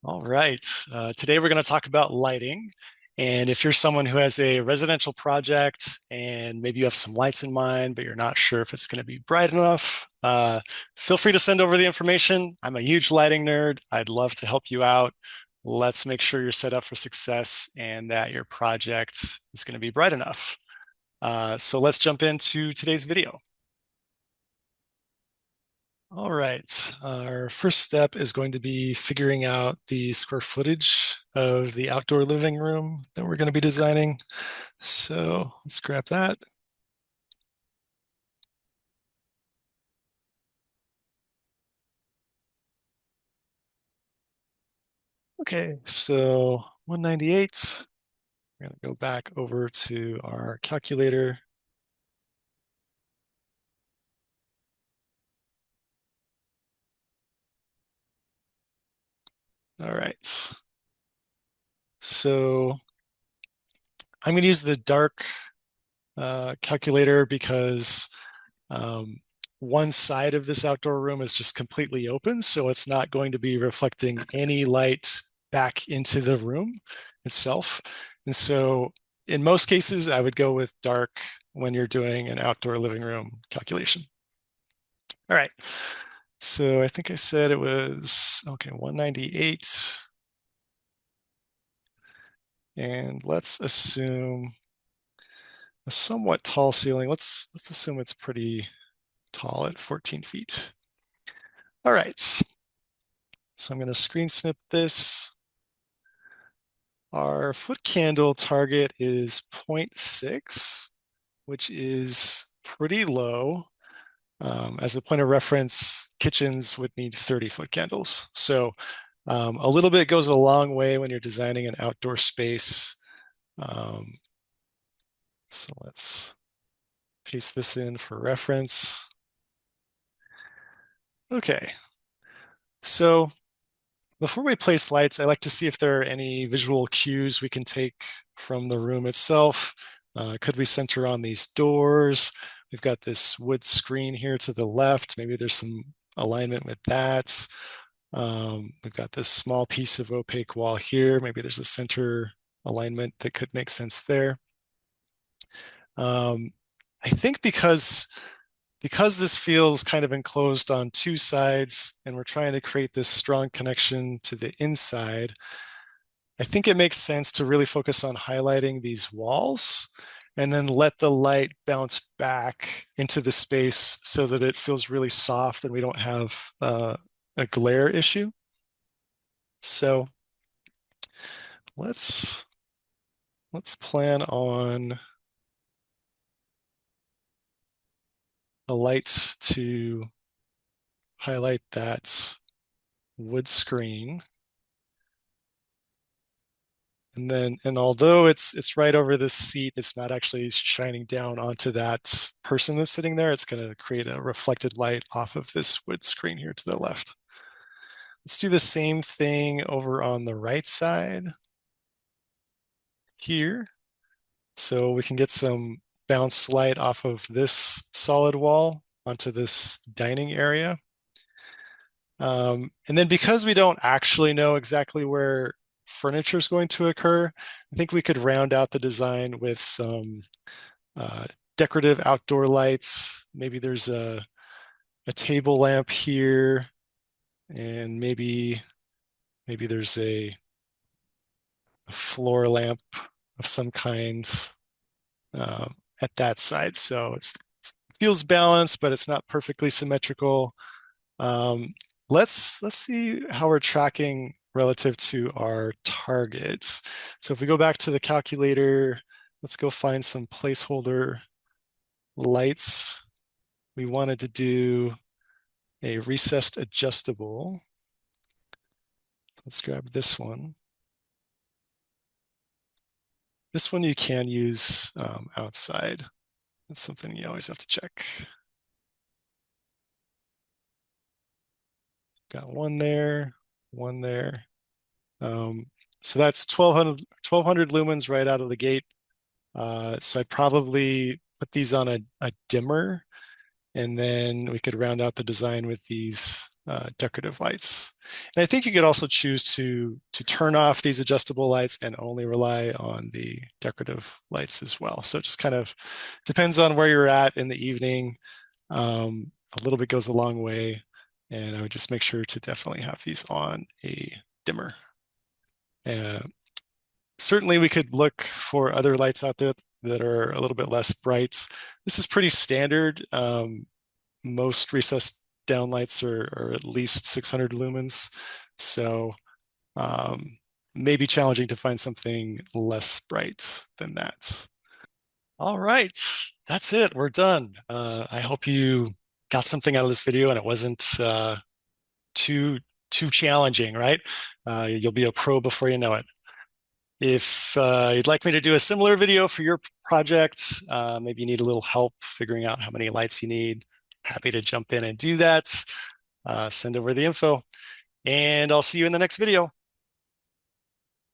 All right. Today we're going to talk about lighting. And if you're someone who has a residential project and maybe you have some lights in mind, but you're not sure if it's going to be bright enough, feel free to send over the information. I'm a huge lighting nerd. I'd love to help you out. Let's make sure you're set up for success and that your project is going to be bright enough. So let's jump into today's video. All right. Our first step is going to be figuring out the square footage of the outdoor living room that we're going to be designing. So let's grab that. Okay, so 198. We're going to go back over to our calculator. All right. So I'm going to use the dark calculator because um, one side of this outdoor room is just completely open, so it's not going to be reflecting any light back into the room itself. And so in most cases, I would go with dark when you're doing an outdoor living room calculation. All right. So I think I said it was, okay, 198. And let's assume a somewhat tall ceiling. Let's assume it's pretty tall at 14 feet. All right. So I'm going to screen snip this. Our foot candle target is 0.6, which is pretty low. As a point of reference, kitchens would need 30 foot candles. So a little bit goes a long way when you're designing an outdoor space. So let's paste this in for reference. Okay, so before we place lights, I like to see if there are any visual cues we can take from the room itself. Could we center on these doors? We've got this wood screen here to the left. Maybe there's some alignment with that. We've got this small piece of opaque wall here. Maybe there's a center alignment that could make sense there. I think because this feels kind of enclosed on two sides and we're trying to create this strong connection to the inside, I think it makes sense to really focus on highlighting these walls and then let the light bounce back into the space so that it feels really soft and we don't have a glare issue. So let's plan on a light to highlight that wood screen. And although it's right over this seat, it's not actually shining down onto that person that's sitting there. It's going to create a reflected light off of this wood screen here to the left. Let's do the same thing over on the right side here. So we can get some bounce light off of this solid wall onto this dining area. And then because we don't actually know exactly where furniture is going to occur, I think we could round out the design with some decorative outdoor lights. Maybe there's a table lamp here, and maybe there's a floor lamp of some kind at that side. So it feels balanced, but it's not perfectly symmetrical. Let's see how we're tracking relative to our targets. So if we go back to the calculator, let's go find some placeholder lights. We wanted to do a recessed adjustable. Let's grab this one. This one you can use outside. That's something you always have to check. Got one there, one there. So that's 1200 lumens right out of the gate. So I'd probably put these on a dimmer, and then we could round out the design with these decorative lights. And I think you could also choose to turn off these adjustable lights and only rely on the decorative lights as well. So it just kind of depends on where you're at in the evening. A little bit goes a long way, and I would just make sure to definitely have these on a dimmer. Uh, Certainly we could look for other lights out there that are a little bit less bright. This is pretty standard. Most recessed downlights are at least 600 lumens. So maybe challenging to find something less bright than that. All right, that's it. We're done. I hope you got something out of this video and it wasn't too too challenging, right? You'll be a pro before you know it. If you'd like me to do a similar video for your project, maybe you need a little help figuring out how many lights you need, happy to jump in and do that. Send over the info, and I'll see you in the next video.